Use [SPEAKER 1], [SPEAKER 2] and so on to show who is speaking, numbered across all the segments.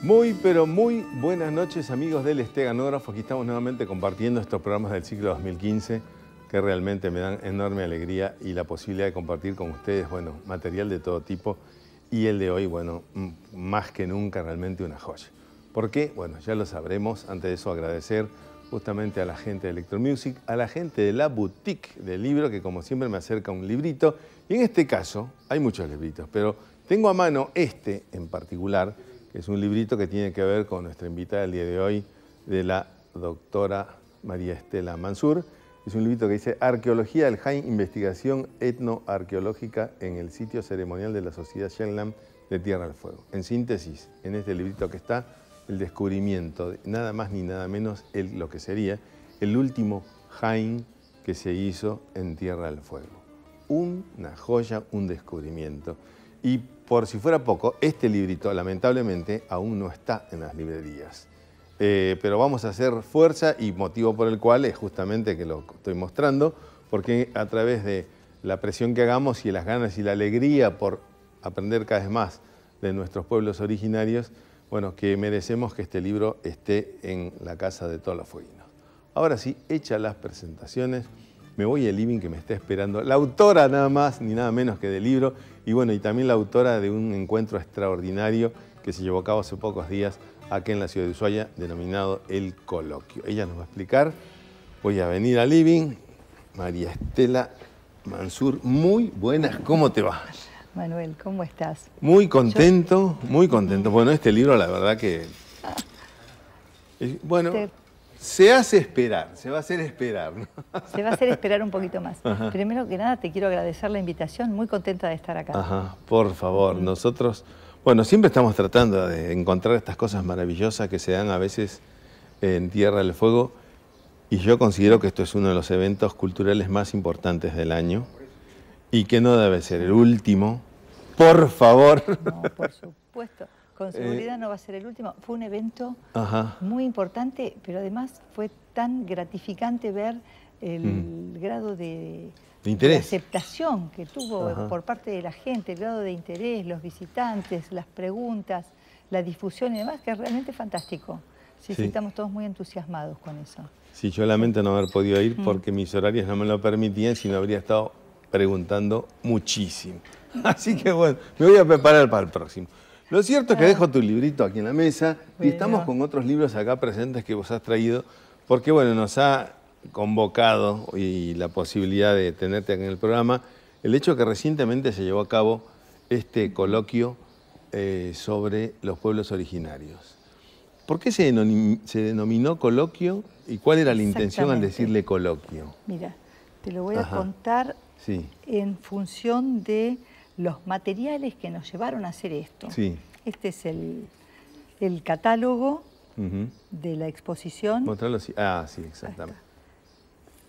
[SPEAKER 1] Muy, pero muy buenas noches, amigos del Esteganógrafo. Aquí estamos nuevamente compartiendo estos programas del ciclo 2015 que realmente me dan enorme alegría y la posibilidad de compartir con ustedes, bueno, material de todo tipo. Y el de hoy, bueno, más que nunca realmente una joya. ¿Por qué? Bueno, ya lo sabremos. Antes de eso, agradecer justamente a la gente de Electromusic, a la gente de la boutique del libro, que como siempre me acerca un librito. Y en este caso, hay muchos libritos, pero tengo a mano este en particular, que es un librito que tiene que ver con nuestra invitada del día de hoy, de la doctora María Estela Mansur. Es un librito que dice Arqueología del Jaén, investigación etnoarqueológica en el sitio ceremonial de la Sociedad Shenlam de Tierra del Fuego. En síntesis, en este librito que está el descubrimiento de nada más ni nada menos lo que sería el último Jaén que se hizo en Tierra del Fuego. Una joya, un descubrimiento. Y por si fuera poco, este librito lamentablemente aún no está en las librerías. Pero vamos a hacer fuerza y motivo por el cual es justamente que lo estoy mostrando, porque a través de la presión que hagamos y las ganas y la alegría por aprender cada vez más de nuestros pueblos originarios, bueno, que merecemos que este libro esté en la casa de todos los fueguinos. Ahora sí, hechas las presentaciones, me voy al living que me está esperando la autora nada más ni nada menos que del libro y bueno, y también la autora de un encuentro extraordinario que se llevó a cabo hace pocos días aquí en la ciudad de Ushuaia, denominado El Coloquio. Ella nos va a explicar. Voy a venir al living. María Estela Mansur, muy buenas, ¿cómo te va?
[SPEAKER 2] Manuel, ¿cómo estás?
[SPEAKER 1] Muy contento, muy contento. Bueno, este libro la verdad que... Bueno... Se hace esperar, se va a hacer esperar, ¿no?
[SPEAKER 2] Se va a hacer esperar un poquito más.
[SPEAKER 1] Ajá.
[SPEAKER 2] Primero que nada te quiero agradecer la invitación, muy contenta de estar acá.
[SPEAKER 1] Ajá, por favor, nosotros, bueno, siempre estamos tratando de encontrar estas cosas maravillosas que se dan a veces en Tierra del Fuego y yo considero que esto es uno de los eventos culturales más importantes del año y que no debe ser el último, por favor.
[SPEAKER 2] No, por supuesto. Con seguridad no va a ser el último. Fue un evento muy importante, pero además fue tan gratificante ver el grado de aceptación que tuvo por parte de la gente, el grado de interés, los visitantes, las preguntas, la difusión y demás, que es realmente fantástico. Sí, estamos todos muy entusiasmados con eso.
[SPEAKER 1] Sí, yo lamento no haber podido ir porque mis horarios no me lo permitían, si no habría estado preguntando muchísimo. Así que bueno, me voy a preparar para el próximo. Lo cierto es que dejo tu librito aquí en la mesa y estamos con otros libros acá presentes que vos has traído porque, bueno, nos ha convocado y la posibilidad de tenerte aquí en el programa el hecho que recientemente se llevó a cabo este coloquio sobre los pueblos originarios. ¿Por qué se denominó coloquio y cuál era la intención al decirle coloquio?
[SPEAKER 2] Mira, te lo voy a contar en función de los materiales que nos llevaron a hacer esto.
[SPEAKER 1] Sí.
[SPEAKER 2] Este es el catálogo de la exposición.
[SPEAKER 1] Mostrarlo así. Ah, sí, exactamente.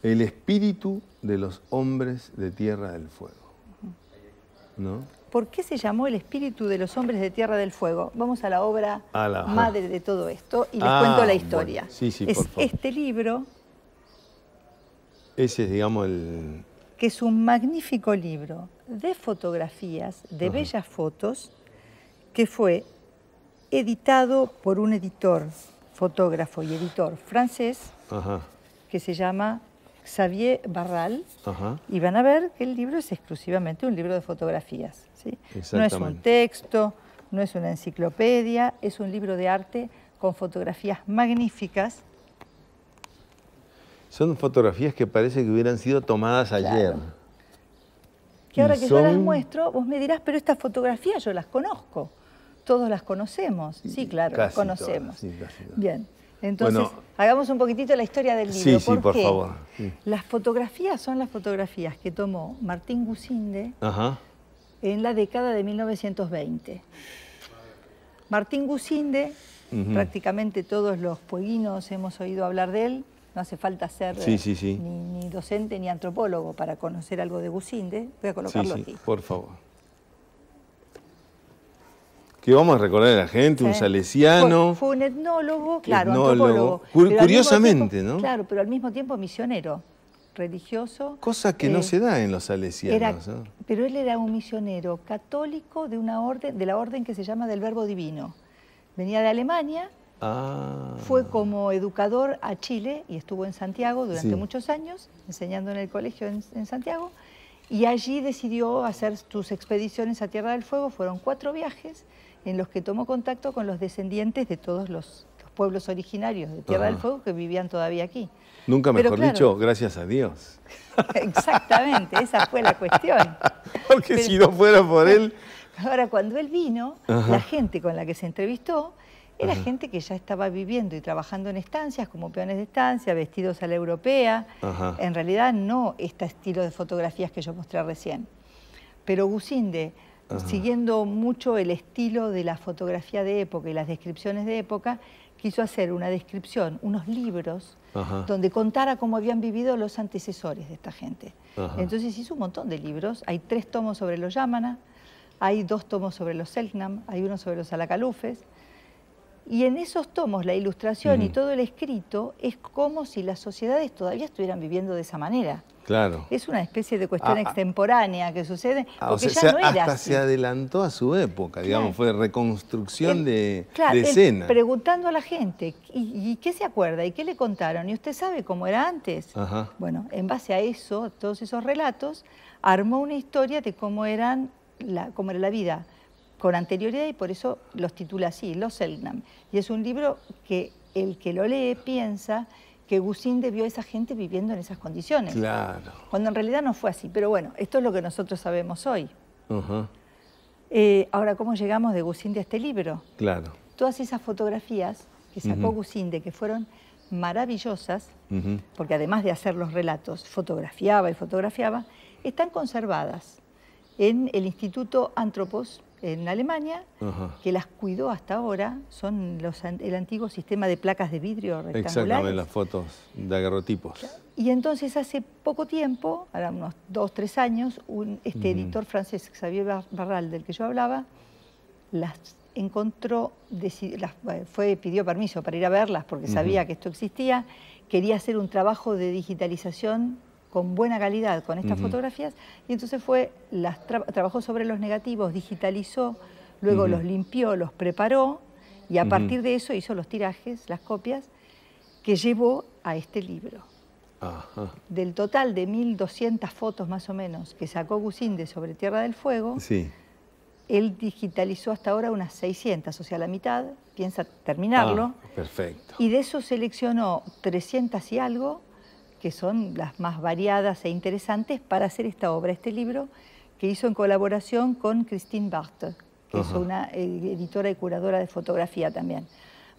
[SPEAKER 1] El espíritu de los hombres de Tierra del Fuego. ¿No?
[SPEAKER 2] ¿Por qué se llamó el espíritu de los hombres de Tierra del Fuego? Vamos a la obra madre de todo esto y les cuento la historia.
[SPEAKER 1] Bueno. Sí,
[SPEAKER 2] es
[SPEAKER 1] por favor.
[SPEAKER 2] Este libro...
[SPEAKER 1] Ese es, digamos, el...
[SPEAKER 2] que es un magnífico libro de fotografías, de bellas fotos, que fue editado por un editor, fotógrafo y editor francés, que se llama Xavier Barral, y van a ver que el libro es exclusivamente un libro de fotografías, ¿sí? No es un texto, no es una enciclopedia, es un libro de arte con fotografías magníficas.
[SPEAKER 1] Son fotografías que parece que hubieran sido tomadas ayer.
[SPEAKER 2] Que ahora que yo las muestro, vos me dirás, pero estas fotografías yo las conozco. todos las conocemos. Sí, claro, las conocemos.
[SPEAKER 1] Todas, sí, casi todas.
[SPEAKER 2] Bien, entonces
[SPEAKER 1] Bueno,
[SPEAKER 2] hagamos un poquitito la historia del libro.
[SPEAKER 1] Sí, sí, por
[SPEAKER 2] qué?
[SPEAKER 1] favor. Sí.
[SPEAKER 2] Las fotografías son las fotografías que tomó Martín Gusinde
[SPEAKER 1] Ajá.
[SPEAKER 2] en la década de 1920. Martín Gusinde, prácticamente todos los pueguinos hemos oído hablar de él. No hace falta ser ni docente ni antropólogo para conocer algo de Gusinde. Voy a colocarlo aquí.
[SPEAKER 1] Por favor. Que vamos a recordar a la gente, un salesiano.
[SPEAKER 2] Fue un etnólogo, claro, antropólogo.
[SPEAKER 1] Curiosamente,
[SPEAKER 2] tiempo,
[SPEAKER 1] ¿no?
[SPEAKER 2] Claro, pero al mismo tiempo misionero, religioso.
[SPEAKER 1] Cosa que no se da en los salesianos. ¿No?
[SPEAKER 2] Pero él era un misionero católico de una orden, de la orden que se llama del Verbo Divino. Venía de Alemania. Fue como educador a Chile y estuvo en Santiago durante muchos años, enseñando en el colegio en Santiago, y allí decidió hacer sus expediciones a Tierra del Fuego. Fueron 4 viajes en los que tomó contacto con los descendientes de todos los pueblos originarios de Tierra del Fuego que vivían todavía aquí.
[SPEAKER 1] Nunca mejor dicho, gracias a Dios.
[SPEAKER 2] Exactamente, esa fue la cuestión.
[SPEAKER 1] Porque si no fuera por él...
[SPEAKER 2] Ahora, cuando él vino, la gente con la que se entrevistó era gente que ya estaba viviendo y trabajando en estancias, como peones de estancia, vestidos a la europea. En realidad no este estilo de fotografías que yo mostré recién. Pero Gusinde, siguiendo mucho el estilo de la fotografía de época y las descripciones de época, quiso hacer una descripción, unos libros, donde contara cómo habían vivido los antecesores de esta gente. Entonces hizo un montón de libros. Hay 3 tomos sobre los Yámana, hay 2 tomos sobre los Selknam, hay uno sobre los Alacalufes. Y en esos tomos la ilustración y todo el escrito es como si las sociedades todavía estuvieran viviendo de esa manera.
[SPEAKER 1] Claro.
[SPEAKER 2] Es una especie de cuestión extemporánea que sucede, porque ya no era
[SPEAKER 1] hasta
[SPEAKER 2] así.
[SPEAKER 1] se adelantó a su época, digamos, fue reconstrucción de
[SPEAKER 2] Claro,
[SPEAKER 1] escena.
[SPEAKER 2] Preguntando a la gente, ¿y qué se acuerda? ¿Y qué le contaron? ¿Y usted sabe cómo era antes? Bueno, en base a eso, todos esos relatos, armó una historia de cómo era la vida con anterioridad, y por eso los titula así, Los Selknam. Y es un libro que el que lo lee piensa que Gusinde vio a esa gente viviendo en esas condiciones.
[SPEAKER 1] Claro.
[SPEAKER 2] Cuando en realidad no fue así. Pero bueno, esto es lo que nosotros sabemos hoy. Ahora, ¿cómo llegamos de Gusinde a este libro?
[SPEAKER 1] Claro.
[SPEAKER 2] Todas esas fotografías que sacó Gusinde, que fueron maravillosas, porque además de hacer los relatos, fotografiaba, están conservadas en el Instituto Anthropos, en Alemania, que las cuidó hasta ahora. Son el antiguo sistema de placas de vidrio rectangulares.
[SPEAKER 1] Exactamente, las fotos de agarrotipos.
[SPEAKER 2] Y entonces hace poco tiempo, ahora unos 2 o 3 años, este editor francés, Xavier Barral, del que yo hablaba, las encontró, pidió permiso para ir a verlas porque sabía que esto existía, quería hacer un trabajo de digitalización con buena calidad con estas fotografías, y entonces trabajó sobre los negativos, digitalizó, luego los limpió, los preparó, y a partir de eso hizo los tirajes, las copias, que llevó a este libro. Del total de 1.200 fotos más o menos que sacó Gusinde sobre Tierra del Fuego, él digitalizó hasta ahora unas 600, o sea, la mitad, piensa terminarlo.
[SPEAKER 1] Perfecto.
[SPEAKER 2] Y de eso seleccionó 300 y algo, que son las más variadas e interesantes para hacer esta obra, este libro, que hizo en colaboración con Christine Barthes, que es una editora y curadora de fotografía también.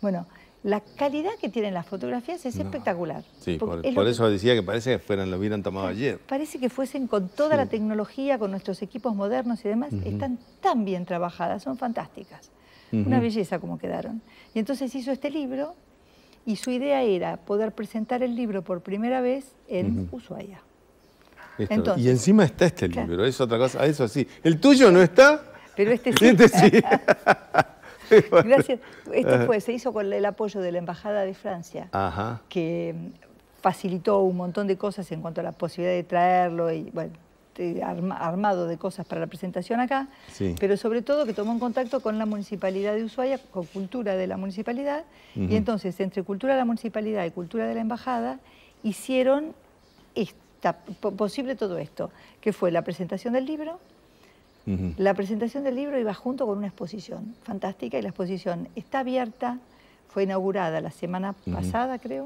[SPEAKER 2] Bueno, la calidad que tienen las fotografías es espectacular.
[SPEAKER 1] Sí, por eso decía que parece que lo hubieran tomado ayer.
[SPEAKER 2] Parece que fuesen con toda la tecnología, con nuestros equipos modernos y demás, están tan bien trabajadas, son fantásticas. Una belleza como quedaron. Y entonces hizo este libro, y su idea era poder presentar el libro por primera vez en Ushuaia.
[SPEAKER 1] Entonces, y encima está este libro, es otra cosa, eso sí. ¿El tuyo no está?
[SPEAKER 2] Pero este sí.
[SPEAKER 1] Este sí.
[SPEAKER 2] Gracias. Esto se hizo con el apoyo de la Embajada de Francia, que facilitó un montón de cosas en cuanto a la posibilidad de traerlo, y bueno, armado de cosas para la presentación acá, pero sobre todo que tomó en contacto con la Municipalidad de Ushuaia, con Cultura de la Municipalidad, y entonces entre Cultura de la Municipalidad y Cultura de la Embajada hicieron posible todo esto, que fue la presentación del libro. La presentación del libro iba junto con una exposición fantástica, y la exposición está abierta, fue inaugurada la semana pasada, creo,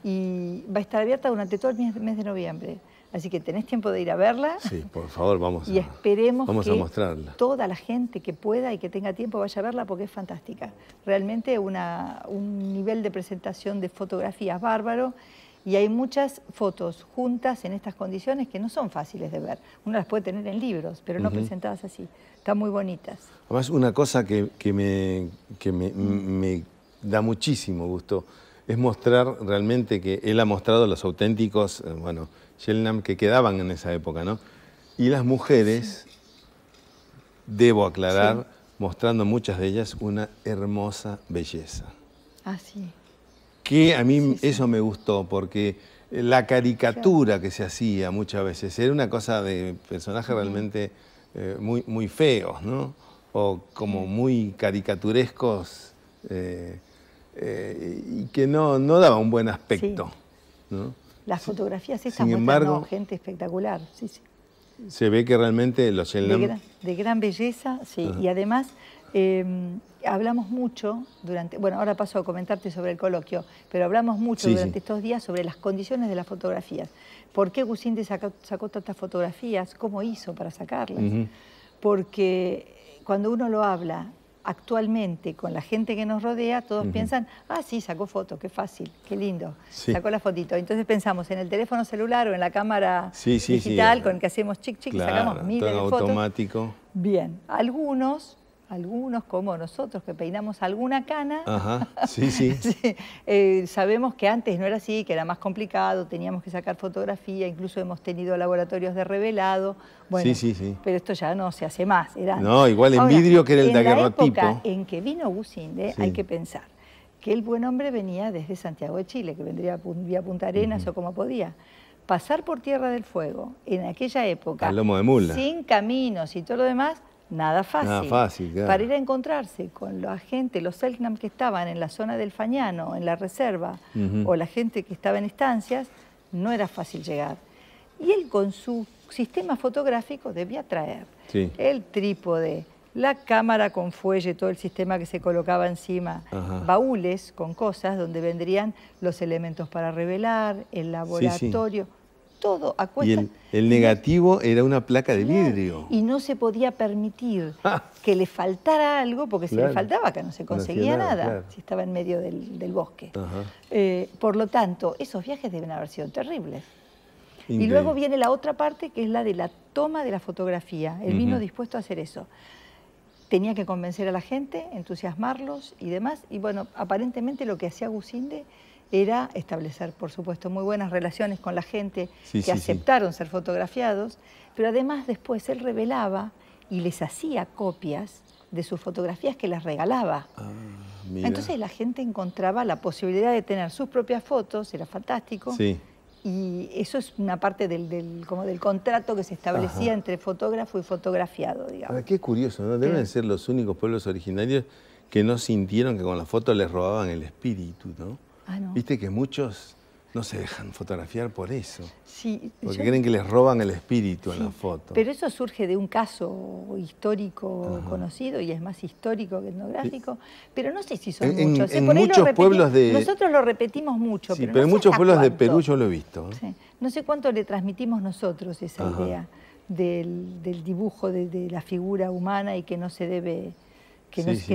[SPEAKER 2] y va a estar abierta durante todo el mes de noviembre. Así que tenés tiempo de ir a verla.
[SPEAKER 1] Sí, por favor,
[SPEAKER 2] y esperemos
[SPEAKER 1] vamos
[SPEAKER 2] que
[SPEAKER 1] a mostrarla.
[SPEAKER 2] Toda la gente que pueda y que tenga tiempo vaya a verla porque es fantástica. Realmente un nivel de presentación de fotografías bárbaro. Y hay muchas fotos juntas en estas condiciones que no son fáciles de ver. Uno las puede tener en libros, pero no presentadas así. Están muy bonitas.
[SPEAKER 1] Además, una cosa que me da muchísimo gusto es mostrar realmente que él ha mostrado los auténticos, bueno, Shellnam que quedaban en esa época, ¿no? Y las mujeres, debo aclarar, mostrando muchas de ellas una hermosa belleza.
[SPEAKER 2] Ah, sí.
[SPEAKER 1] Que a mí eso me gustó, porque la caricatura que se hacía muchas veces era una cosa de personajes realmente muy feos, ¿no? O como muy caricaturescos y que no daba un buen aspecto, ¿no?
[SPEAKER 2] Las fotografías estas muestran gente espectacular, sí.
[SPEAKER 1] Se ve que realmente los Shellnam...
[SPEAKER 2] De gran belleza, sí, y además... hablamos mucho durante... Bueno, ahora paso a comentarte sobre el coloquio, pero hablamos mucho durante estos días sobre las condiciones de las fotografías. ¿Por qué Gusinde sacó tantas fotografías? ¿Cómo hizo para sacarlas? Porque cuando uno lo habla actualmente con la gente que nos rodea, todos piensan, ah, sí, sacó fotos, qué fácil, qué lindo, sacó la fotito. Entonces pensamos en el teléfono celular o en la cámara digital con el que hacemos chic, y sacamos miles de fotos.
[SPEAKER 1] Automático.
[SPEAKER 2] Bien, algunos como nosotros que peinamos alguna cana, sabemos que antes no era así, que era más complicado, teníamos que sacar fotografía, incluso hemos tenido laboratorios de revelado, bueno, pero esto ya no se hace más.
[SPEAKER 1] No, igual en vidrio que era el daguerrotipo.
[SPEAKER 2] En la época en que vino Gusinde, hay que pensar que el buen hombre venía desde Santiago de Chile, que vendría vía Punta Arenas o como podía. Pasar por Tierra del Fuego en aquella época,
[SPEAKER 1] al lomo de mula,
[SPEAKER 2] sin caminos y todo lo demás, nada fácil.
[SPEAKER 1] Nada fácil, claro.
[SPEAKER 2] Para ir a encontrarse con la gente, los Selknam que estaban en la zona del Fañano, en la reserva, o la gente que estaba en estancias, no era fácil llegar. Y él con su sistema fotográfico debía traer el trípode, la cámara con fuelle, todo el sistema que se colocaba encima, baúles con cosas donde vendrían los elementos para revelar, el laboratorio... Todo a cuesta.
[SPEAKER 1] Y el negativo era una placa de vidrio.
[SPEAKER 2] Y no se podía permitir que le faltara algo, porque si le faltaba acá no se conseguía nada, si estaba en medio del bosque. Por lo tanto, esos viajes deben haber sido terribles. Increíble. Y luego viene la otra parte, que es la de la toma de la fotografía. Él vino dispuesto a hacer eso. Tenía que convencer a la gente, entusiasmarlos y demás. Y bueno, aparentemente lo que hacía Gusinde era establecer, por supuesto, muy buenas relaciones con la gente que aceptaron ser fotografiados, pero además después él revelaba y les hacía copias de sus fotografías que las regalaba. Entonces la gente encontraba la posibilidad de tener sus propias fotos, era fantástico, y eso es una parte como del contrato que se establecía entre fotógrafo y fotografiado, digamos.
[SPEAKER 1] Ahora, qué curioso, ¿no? Deben ser los únicos pueblos originarios que no sintieron que con la foto les robaban el espíritu, ¿no?
[SPEAKER 2] ¿no?
[SPEAKER 1] Viste que muchos no se dejan fotografiar por eso.
[SPEAKER 2] Sí,
[SPEAKER 1] porque creen que les roban el espíritu en la foto.
[SPEAKER 2] Pero eso surge de un caso histórico conocido, y es más histórico que etnográfico, pero no sé si son muchos.
[SPEAKER 1] En muchos pueblos de...
[SPEAKER 2] Nosotros lo repetimos mucho,
[SPEAKER 1] pero en muchos pueblos de Perú yo lo he visto.
[SPEAKER 2] No sé cuánto le transmitimos nosotros esa idea del dibujo de la figura humana y que no se debe,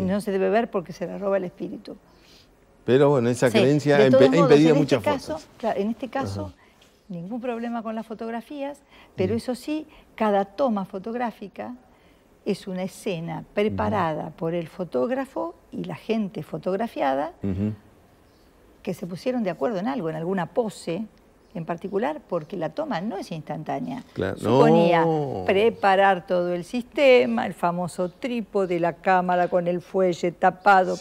[SPEAKER 2] no se debe ver porque se le roba el espíritu.
[SPEAKER 1] Pero bueno, esa creencia ha impedido muchas fotos.
[SPEAKER 2] Claro, en este caso, ningún problema con las fotografías, pero eso sí, cada toma fotográfica es una escena preparada por el fotógrafo y la gente fotografiada que se pusieron de acuerdo en algo, en alguna pose en particular, porque la toma no es instantánea. Suponía preparar todo el sistema, el famoso trípode, la cámara con el fuelle tapado.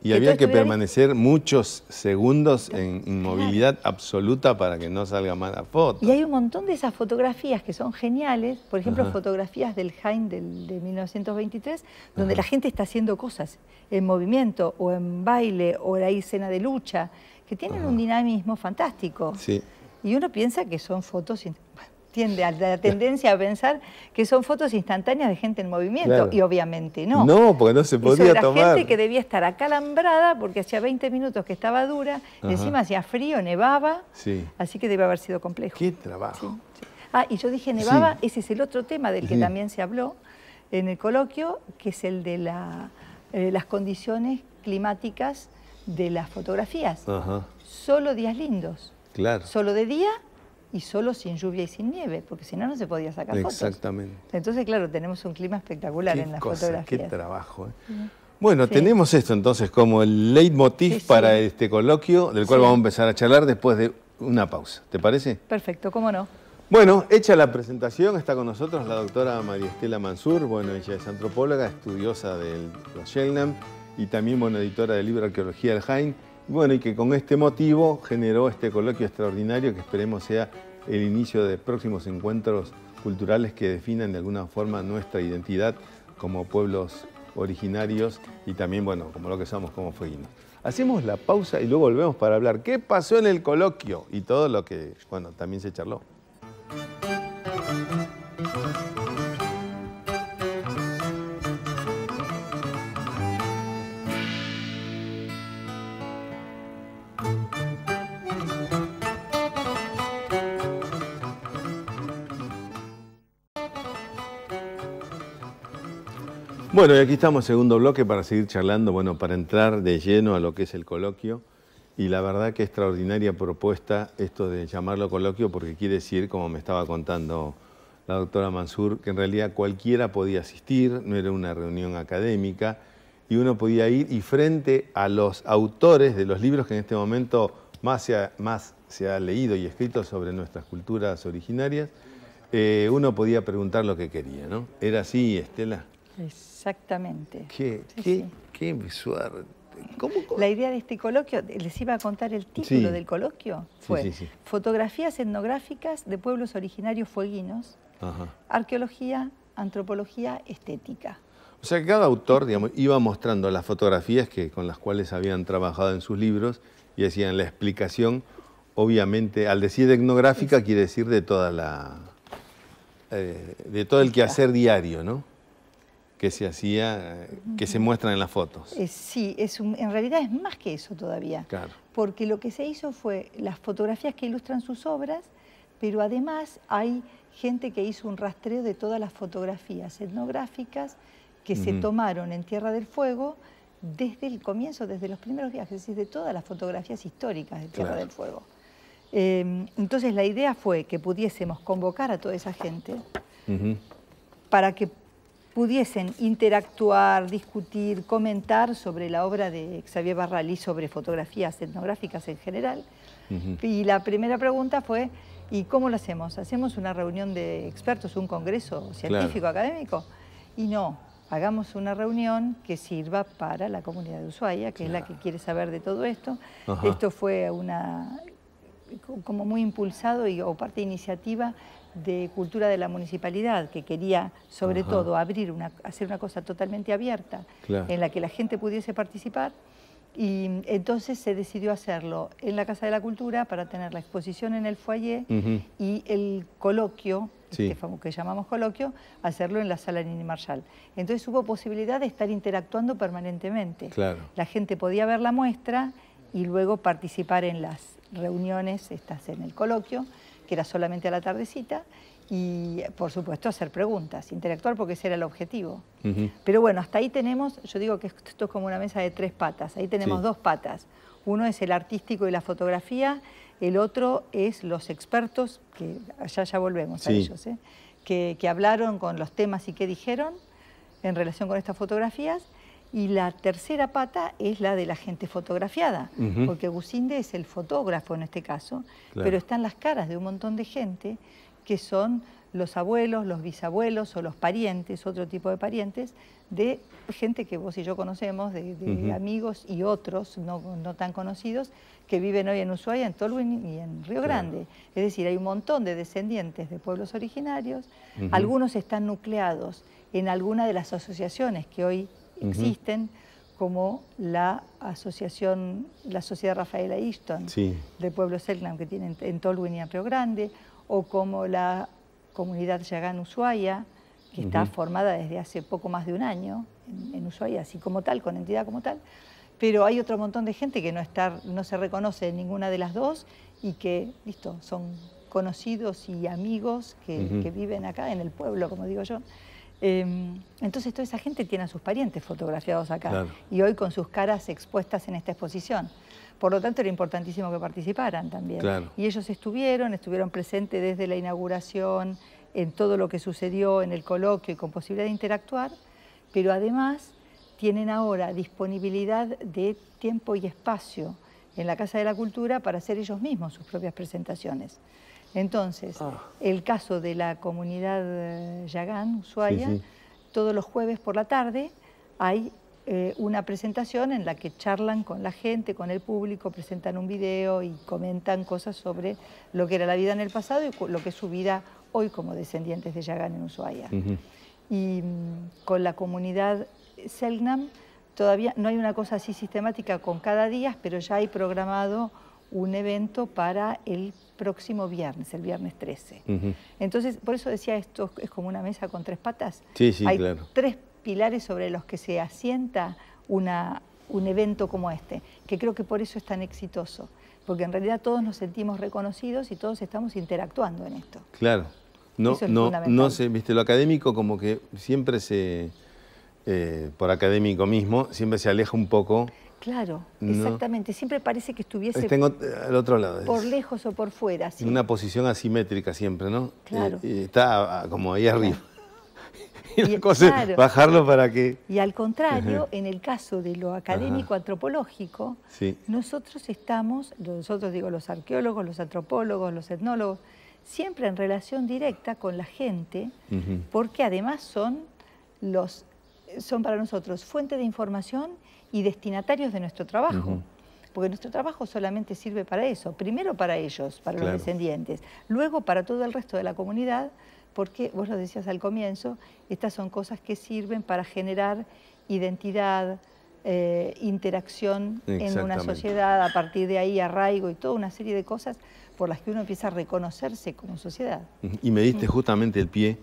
[SPEAKER 1] Y había que permanecer muchos segundos en inmovilidad absoluta para que no salga mal la foto.
[SPEAKER 2] Y hay un montón de esas fotografías que son geniales, por ejemplo, fotografías del Jaén de 1923, donde la gente está haciendo cosas en movimiento o en baile o hay escena de lucha, que tienen un dinamismo fantástico. Y uno piensa que son fotos, tiende a la tendencia a pensar que son fotos instantáneas de gente en movimiento,
[SPEAKER 1] Claro.
[SPEAKER 2] y obviamente no.
[SPEAKER 1] No, porque no se
[SPEAKER 2] Eso
[SPEAKER 1] podía
[SPEAKER 2] era
[SPEAKER 1] tomar.
[SPEAKER 2] gente que debía estar acalambrada porque hacía 20 minutos que estaba dura,
[SPEAKER 1] Ajá.
[SPEAKER 2] encima hacía frío, nevaba,
[SPEAKER 1] Sí.
[SPEAKER 2] así que debe haber sido complejo.
[SPEAKER 1] Qué trabajo.
[SPEAKER 2] Sí, sí. Ah, y yo dije nevaba,
[SPEAKER 1] Sí.
[SPEAKER 2] ese es el otro tema del que
[SPEAKER 1] Sí.
[SPEAKER 2] también se habló en el coloquio, que es el de las condiciones climáticas de las fotografías.
[SPEAKER 1] Ajá.
[SPEAKER 2] Solo días lindos,
[SPEAKER 1] Claro.
[SPEAKER 2] solo de día y solo sin lluvia y sin nieve, porque si no, no se podía sacar fotos.
[SPEAKER 1] Exactamente.
[SPEAKER 2] Entonces, claro, tenemos un clima espectacular en las fotografías.
[SPEAKER 1] Qué trabajo. Bueno,
[SPEAKER 2] Sí.
[SPEAKER 1] tenemos esto entonces como el leitmotiv
[SPEAKER 2] Sí, sí.
[SPEAKER 1] para este coloquio, del cual
[SPEAKER 2] Sí.
[SPEAKER 1] vamos a empezar a charlar después de una pausa. ¿Te parece?
[SPEAKER 2] Perfecto, ¿cómo no?
[SPEAKER 1] Bueno, hecha la presentación, está con nosotros la doctora María Estela Mansur. Bueno, ella es antropóloga, estudiosa de los Shellnam y también, bueno, editora del libro Arqueología del Jaén. Y bueno, y que con este motivo generó este coloquio extraordinario que esperemos sea el inicio de próximos encuentros culturales que definan de alguna forma nuestra identidad como pueblos originarios y también, bueno, como lo que somos como fueguinos. Hacemos la pausa y luego volvemos para hablar qué pasó en el coloquio y todo lo que, bueno, también se charló. Bueno, y aquí estamos, segundo bloque, para seguir charlando, bueno, para entrar de lleno a lo que es el coloquio. Y la verdad que extraordinaria propuesta esto de llamarlo coloquio, porque quiere decir, como me estaba contando la doctora Mansur, que en realidad cualquiera podía asistir, no era una reunión académica, y uno podía ir y frente a los autores de los libros que en este momento más se ha leído y escrito sobre nuestras culturas originarias, uno podía preguntar lo que quería, ¿no? ¿Era así, Estela?
[SPEAKER 2] Exactamente.
[SPEAKER 1] Qué suerte. ¿Cómo?
[SPEAKER 2] La idea de este coloquio, les iba a contar el título del coloquio, fue Fotografías etnográficas de pueblos originarios fueguinos,
[SPEAKER 1] Ajá.
[SPEAKER 2] arqueología, antropología, estética.
[SPEAKER 1] O sea que cada autor, digamos, iba mostrando las fotografías con las cuales habían trabajado en sus libros y hacían la explicación, obviamente, al decir etnográfica quiere decir de toda de todo el quehacer diario, ¿no? Que se hacía, que se muestran en las fotos.
[SPEAKER 2] Sí, en realidad es más que eso todavía.
[SPEAKER 1] Claro.
[SPEAKER 2] Porque lo que se hizo fue las fotografías que ilustran sus obras, pero además hay gente que hizo un rastreo de todas las fotografías etnográficas que se tomaron en Tierra del Fuego desde el comienzo, desde los primeros viajes, es decir, de todas las fotografías históricas de Tierra del Fuego. Entonces la idea fue que pudiésemos convocar a toda esa gente para que pudiesen interactuar, discutir, comentar sobre la obra de Xavier Barralí sobre fotografías etnográficas en general. Y la primera pregunta fue, ¿y cómo lo hacemos? ¿Hacemos una reunión de expertos, un congreso científico, académico? Y no, hagamos una reunión que sirva para la comunidad de Ushuaia, que es la que quiere saber de todo esto. Esto fue como muy impulsado o parte de iniciativa de cultura de la municipalidad, que quería sobre todo hacer una cosa totalmente abierta, en la que la gente pudiese participar, y entonces se decidió hacerlo en la Casa de la Cultura para tener la exposición en el foyer y el coloquio, que llamamos coloquio, hacerlo en la Sala Nini Marshall. Entonces hubo posibilidad de estar interactuando permanentemente. La gente podía ver la muestra y luego participar en las reuniones estas en el coloquio, que era solamente a la tardecita, y por supuesto hacer preguntas, interactuar, porque ese era el objetivo. Pero bueno, hasta ahí tenemos, yo digo que esto es como una mesa de 3 patas, ahí tenemos 2 patas. Uno es el artístico y la fotografía, el otro es los expertos, que allá ya volvemos a ellos, que hablaron con los temas y qué dijeron en relación con estas fotografías. Y la tercera pata es la de la gente fotografiada, porque Gusinde es el fotógrafo en este caso, pero están las caras de un montón de gente que son los abuelos, los bisabuelos o los parientes, otro tipo de parientes, de gente que vos y yo conocemos, de amigos y otros no tan conocidos, que viven hoy en Ushuaia, en Tolwyn y en Río Grande. Es decir, hay un montón de descendientes de pueblos originarios, algunos están nucleados en alguna de las asociaciones que hoy existen, como la Sociedad Rafaela Easton de Pueblos Selknam, que tienen en Tolwyn y en Río Grande, o como la comunidad Yagán Ushuaia, que está formada desde hace poco más de un año en Ushuaia, así como tal, con entidad como tal, pero hay otro montón de gente que no se reconoce en ninguna de las dos y que, listo, son conocidos y amigos que viven acá en el pueblo, como digo yo. Entonces toda esa gente tiene a sus parientes fotografiados acá, claro, y hoy con sus caras expuestas en esta exposición. Por lo tanto era importantísimo que participaran también. Claro. Y ellos estuvieron presentes desde la inauguración, en todo lo que sucedió en el coloquio y con posibilidad de interactuar, pero además tienen ahora disponibilidad de tiempo y espacio en la Casa de la Cultura para hacer ellos mismos sus propias presentaciones. Entonces, el caso de la comunidad Yagán Ushuaia, todos los jueves por la tarde hay una presentación en la que charlan con la gente, con el público, presentan un video y comentan cosas sobre lo que era la vida en el pasado y lo que es su vida hoy como descendientes de Yagán en Ushuaia. Y con la comunidad Selknam todavía no hay una cosa así sistemática con cada día, pero ya hay programado un evento para el próximo viernes, el viernes 13. Entonces, por eso decía, esto es como una mesa con tres patas. Hay claro, tres pilares sobre los que se asienta un evento como este, que creo que por eso es tan exitoso, porque en realidad todos nos sentimos reconocidos y todos estamos interactuando en esto.
[SPEAKER 1] Claro, no sé, viste, lo académico como que siempre por académico mismo, siempre se aleja un poco.
[SPEAKER 2] Claro, exactamente, siempre parece que estuviese
[SPEAKER 1] tengo al otro lado,
[SPEAKER 2] por lejos o por fuera.
[SPEAKER 1] En una posición asimétrica siempre, ¿no?
[SPEAKER 2] Claro.
[SPEAKER 1] Está como ahí arriba. Y la cosa es bajarlo para que...
[SPEAKER 2] Y al contrario, en el caso de lo académico-antropológico, nosotros digo los arqueólogos, los antropólogos, los etnólogos, siempre en relación directa con la gente, porque además son para nosotros fuente de información y destinatarios de nuestro trabajo. Porque nuestro trabajo solamente sirve para eso, primero para ellos, para los descendientes, luego para todo el resto de la comunidad, porque, vos lo decías al comienzo, estas son cosas que sirven para generar identidad, interacción en una sociedad, a partir de ahí arraigo y toda una serie de cosas por las que uno empieza a reconocerse como sociedad. Y
[SPEAKER 1] me diste justamente el pie,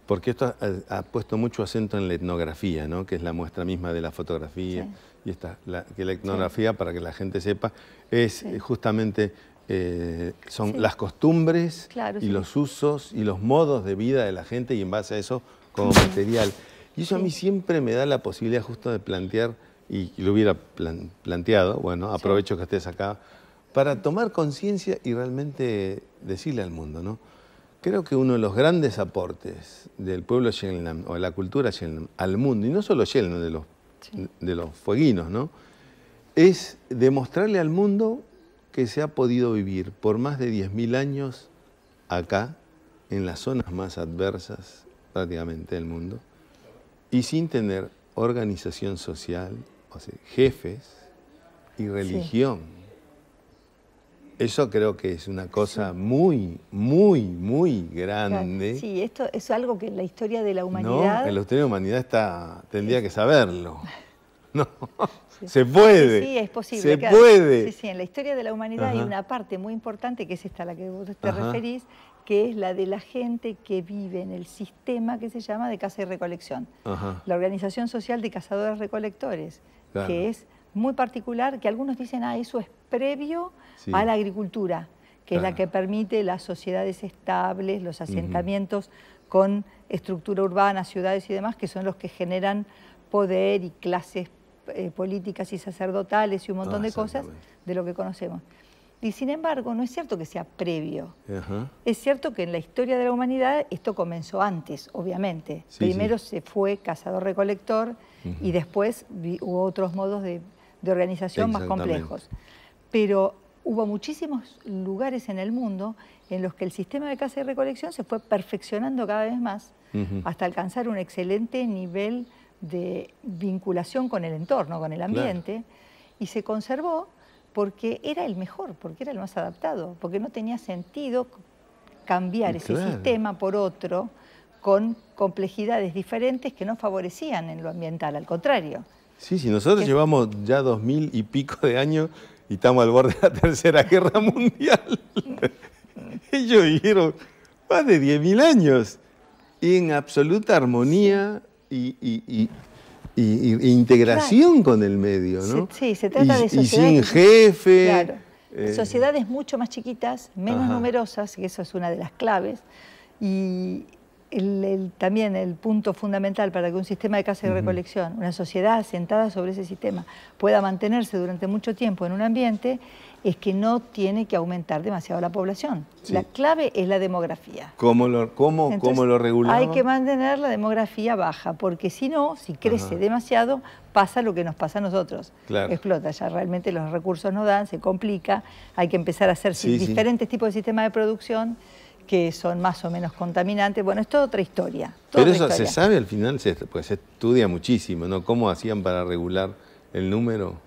[SPEAKER 1] porque esto ha puesto mucho acento en la etnografía, ¿no? Que es la muestra misma de la fotografía, y que la etnografía, para que la gente sepa, es justamente... son las costumbres y los usos y los modos de vida de la gente y en base a eso como material. Y eso a mí siempre me da la posibilidad justo de plantear, y lo hubiera planteado, bueno, aprovecho que estés acá, para tomar conciencia y realmente decirle al mundo, ¿no? Creo que uno de los grandes aportes del pueblo Selknam o de la cultura Selknam al mundo, y no solo Selknam, de los fueguinos, ¿no? Es demostrarle al mundo que se ha podido vivir por más de 10.000 años acá, en las zonas más adversas prácticamente del mundo, y sin tener organización social, o sea, jefes y religión. Eso creo que es una cosa muy, muy, muy grande.
[SPEAKER 2] Claro. Sí, esto es algo que en la historia de la humanidad...
[SPEAKER 1] No, en la historia de la humanidad tendría que saberlo. No, se puede.
[SPEAKER 2] Sí, es posible.
[SPEAKER 1] Se puede.
[SPEAKER 2] Sí, en la historia de la humanidad hay una parte muy importante, que es esta a la que vos te referís, que es la de la gente que vive en el sistema que se llama de caza y recolección. La Organización Social de Cazadores-Recolectores, que es muy particular, que algunos dicen, eso es previo a la agricultura, que es la que permite las sociedades estables, los asentamientos con estructura urbana, ciudades y demás, que son los que generan poder y clases políticas y sacerdotales y un montón de cosas de lo que conocemos. Y sin embargo, no es cierto que sea previo. Es cierto que en la historia de la humanidad esto comenzó antes, obviamente. Primero se fue cazador-recolector y después hubo otros modos de organización más complejos. Pero hubo muchísimos lugares en el mundo en los que el sistema de caza y recolección se fue perfeccionando cada vez más hasta alcanzar un excelente nivel de vinculación con el entorno, con el ambiente, y se conservó porque era el mejor, porque era el más adaptado, porque no tenía sentido cambiar ese sistema por otro con complejidades diferentes que no favorecían en lo ambiental, al contrario.
[SPEAKER 1] Sí, nosotros llevamos ya 2000 y pico de años y estamos al borde de la Tercera Guerra Mundial. Ellos dijeron, más de 10.000 años, y en absoluta armonía y integración con el medio, ¿no?
[SPEAKER 2] Sí, se trata de sociedades...
[SPEAKER 1] Y sin jefe.
[SPEAKER 2] Claro. Sociedades mucho más chiquitas, menos numerosas, y eso es una de las claves. Y también el punto fundamental para que un sistema de caza y recolección, una sociedad asentada sobre ese sistema, pueda mantenerse durante mucho tiempo en un ambiente, es que no tiene que aumentar demasiado la población. Sí. La clave es la demografía.
[SPEAKER 1] ¿Cómo lo regulamos?
[SPEAKER 2] Hay que mantener la demografía baja, porque si no, si crece demasiado, pasa lo que nos pasa a nosotros. Claro. Explota, ya realmente los recursos no dan, se complica, hay que empezar a hacer diferentes tipos de sistemas de producción que son más o menos contaminantes. Bueno, es toda otra historia.
[SPEAKER 1] Pero eso se sabe al final, pues se estudia muchísimo, ¿no? ¿Cómo hacían para regular el número?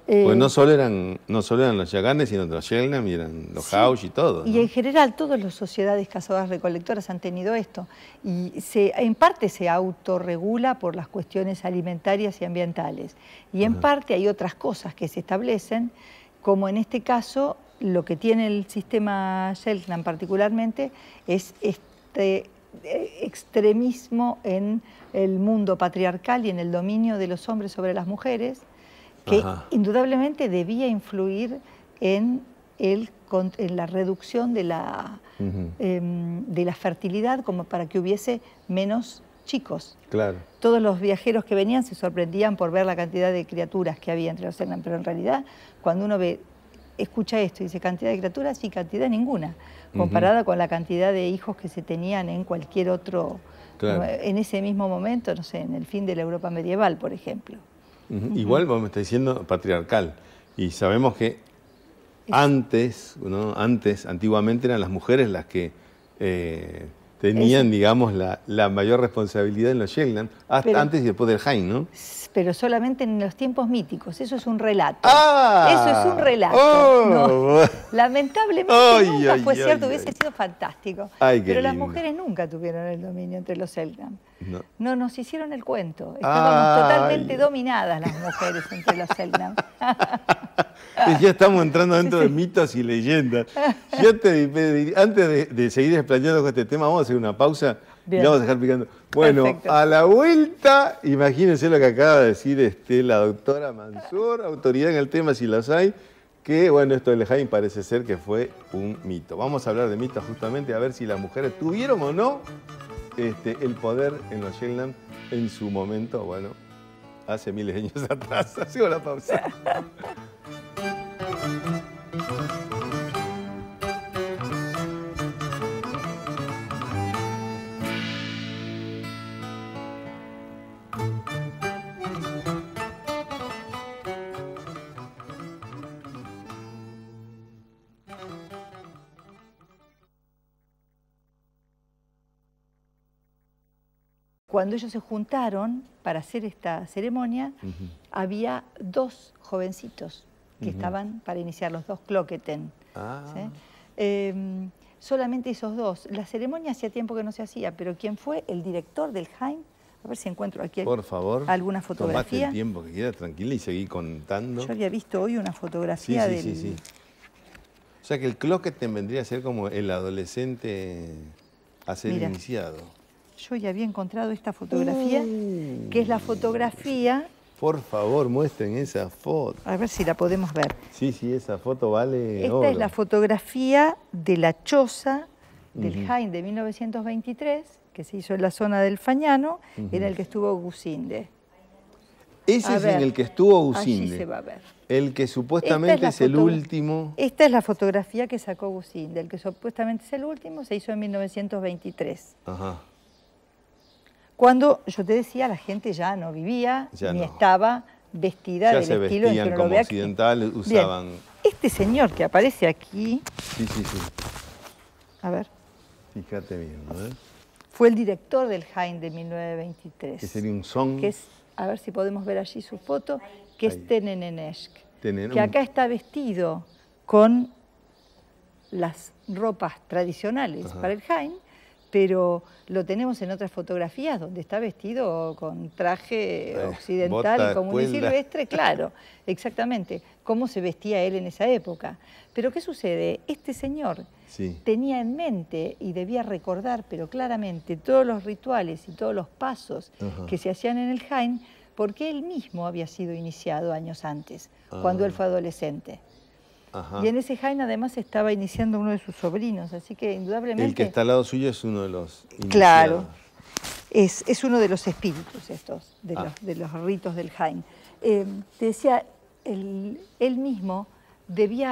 [SPEAKER 1] Pues no solo eran los yaganes, sino los Selknam y eran los Haush y todo, ¿no?
[SPEAKER 2] Y en general todas las sociedades cazadoras-recolectoras han tenido esto. Y en parte se autorregula por las cuestiones alimentarias y ambientales. Y en parte hay otras cosas que se establecen, como en este caso lo que tiene el sistema Selknam particularmente es este extremismo en el mundo patriarcal y en el dominio de los hombres sobre las mujeres, que indudablemente debía influir en la reducción de la fertilidad, como para que hubiese menos chicos.
[SPEAKER 1] Claro.
[SPEAKER 2] Todos los viajeros que venían se sorprendían por ver la cantidad de criaturas que había entre los Selknam, pero en realidad cuando uno escucha esto y dice cantidad de criaturas y cantidad ninguna, comparada con la cantidad de hijos que se tenían en cualquier otro, en ese mismo momento, no sé, en el fin de la Europa medieval, por ejemplo.
[SPEAKER 1] Igual vos me estás diciendo patriarcal, y sabemos que antes, ¿no? Antiguamente eran las mujeres las que tenían, digamos, la mayor responsabilidad en los Selknam, antes y después del Hain, ¿no?
[SPEAKER 2] Pero solamente en los tiempos míticos, eso es un relato. Eso es un relato. No, lamentablemente nunca fue cierto, hubiese sido fantástico. Pero las mujeres nunca tuvieron el dominio entre los Selknam. No nos hicieron el cuento. Estábamos totalmente dominadas las mujeres entre los Selknam.
[SPEAKER 1] Ya estamos entrando dentro de mitos y leyendas. Yo te pediría, antes de seguir explayando con este tema, vamos a hacer una pausa. Bien. Y vamos a dejar picando. Bueno, perfecto. A la vuelta, imagínense lo que acaba de decir la doctora Mansur, autoridad en el tema si las hay, que bueno, esto del Hain parece ser que fue un mito. Vamos a hablar de mitos justamente, a ver si las mujeres tuvieron o no el poder en los Selknam en su momento, bueno, hace miles de años atrás. Hacemos la pausa.
[SPEAKER 2] Cuando ellos se juntaron para hacer esta ceremonia, había dos jovencitos que estaban para iniciar, los dos Cloqueten. ¿Sí? Solamente esos dos. La ceremonia hacía tiempo que no se hacía, pero ¿quién fue? El director del Hain. A ver si encuentro aquí
[SPEAKER 1] por favor,
[SPEAKER 2] alguna fotografía.
[SPEAKER 1] Tomate el tiempo que quieras, tranquila, y seguí contando.
[SPEAKER 2] Yo había visto hoy una fotografía del...
[SPEAKER 1] Sí. O sea que el Cloqueten vendría a ser como el adolescente a ser iniciado.
[SPEAKER 2] Yo ya había encontrado esta fotografía, que es la fotografía...
[SPEAKER 1] Por favor, muestren esa foto.
[SPEAKER 2] A ver si la podemos ver.
[SPEAKER 1] Sí, esa foto vale oro.
[SPEAKER 2] Esta es la fotografía de la choza del Hain de 1923, que se hizo en la zona del Fañano, en el que estuvo Gusinde.
[SPEAKER 1] Ese es en el que estuvo Gusinde.
[SPEAKER 2] Allí se va a ver.
[SPEAKER 1] El que supuestamente es el último.
[SPEAKER 2] Esta es la fotografía que sacó Gusinde. El que supuestamente es el último se hizo en 1923. Cuando, yo te decía, la gente ya no vivía, ni estaba vestida del estilo en que uno lo vea.
[SPEAKER 1] Occidentales, usaban...
[SPEAKER 2] Bien. Este señor que aparece aquí...
[SPEAKER 1] Sí.
[SPEAKER 2] A ver.
[SPEAKER 1] Fíjate bien, ¿no?
[SPEAKER 2] Fue el director del Hain de 1923.
[SPEAKER 1] Que sería un son...
[SPEAKER 2] Que es, a ver si podemos ver allí su foto, que es Teneneneshk. Que acá está vestido con las ropas tradicionales para el Hain, pero lo tenemos en otras fotografías donde está vestido con traje occidental
[SPEAKER 1] bota,
[SPEAKER 2] y común y silvestre, claro, exactamente, cómo se vestía él en esa época. Pero ¿qué sucede? Este señor tenía en mente y debía recordar, pero claramente, todos los rituales y todos los pasos que se hacían en el Jaén, porque él mismo había sido iniciado años antes, cuando él fue adolescente. Y en ese Jaén además estaba iniciando uno de sus sobrinos, así que indudablemente...
[SPEAKER 1] El que está al lado suyo es uno de los iniciados.
[SPEAKER 2] Claro, es uno de los espíritus estos, de los ritos del Jaén. Te decía, él mismo debe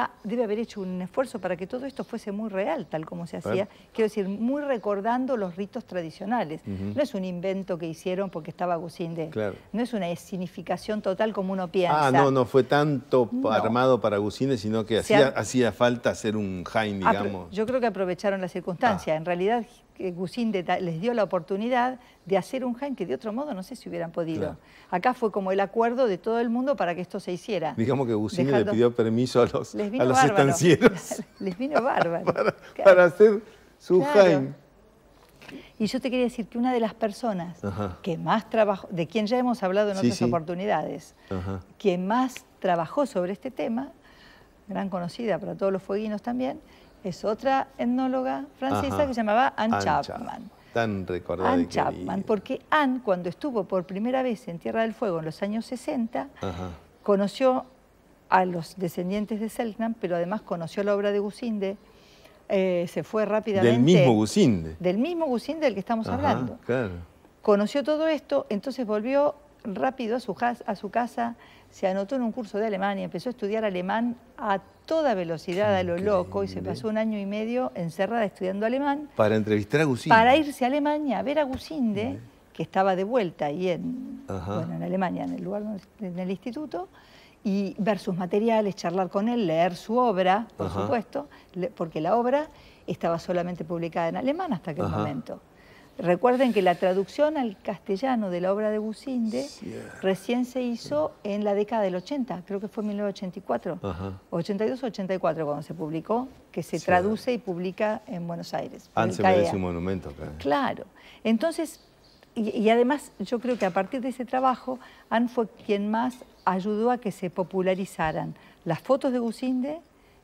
[SPEAKER 2] haber hecho un esfuerzo para que todo esto fuese muy real, tal como se hacía. Quiero decir, muy recordando los ritos tradicionales. No es un invento que hicieron porque estaba Gusinde.
[SPEAKER 1] Claro.
[SPEAKER 2] No es una escenificación total como uno piensa.
[SPEAKER 1] Ah, no fue tanto armado para Gusinde, sino que hacía falta hacer un Jaén, digamos.
[SPEAKER 2] Yo creo que aprovecharon la circunstancia. En realidad, Gusinde les dio la oportunidad de hacer un Jaén que de otro modo no sé si hubieran podido. Claro. Acá fue como el acuerdo de todo el mundo para que esto se hiciera.
[SPEAKER 1] Digamos que Gusinde le pidió permiso a los estancieros.
[SPEAKER 2] Les vino bárbaro.
[SPEAKER 1] para hacer su Jaén.
[SPEAKER 2] Y yo te quería decir que una de las personas que más trabajó, de quien ya hemos hablado en otras oportunidades, quien más trabajó sobre este tema, gran conocida para todos los fueguinos también, es otra etnóloga francesa que se llamaba Anne Chapman.
[SPEAKER 1] Tan recordada.
[SPEAKER 2] Anne Chapman, porque Anne, cuando estuvo por primera vez en Tierra del Fuego en los años 60, conoció a los descendientes de Selknam, pero además conoció la obra de Gusinde, se fue rápidamente...
[SPEAKER 1] Del mismo Gusinde.
[SPEAKER 2] Del mismo Gusinde del que estamos hablando.
[SPEAKER 1] Claro.
[SPEAKER 2] Conoció todo esto, entonces volvió rápido a su casa, se anotó en un curso de alemán y empezó a estudiar alemán a toda velocidad, a lo loco, y se pasó 1 año y medio encerrada estudiando alemán.
[SPEAKER 1] Para entrevistar a Gusinde.
[SPEAKER 2] Para irse a Alemania a ver a Gusinde, que estaba de vuelta ahí en Alemania, en el lugar, en el instituto, y ver sus materiales, charlar con él, leer su obra, por supuesto, porque la obra estaba solamente publicada en alemán hasta aquel momento. Recuerden que la traducción al castellano de la obra de Gusinde recién se hizo en la década del 80, creo que fue en 1984, 82 o 84 cuando se publicó, que se traduce y publica en Buenos Aires.
[SPEAKER 1] Anne se merece un monumento.
[SPEAKER 2] Claro. Entonces, y además yo creo que a partir de ese trabajo, Anne fue quien más ayudó a que se popularizaran las fotos de Gusinde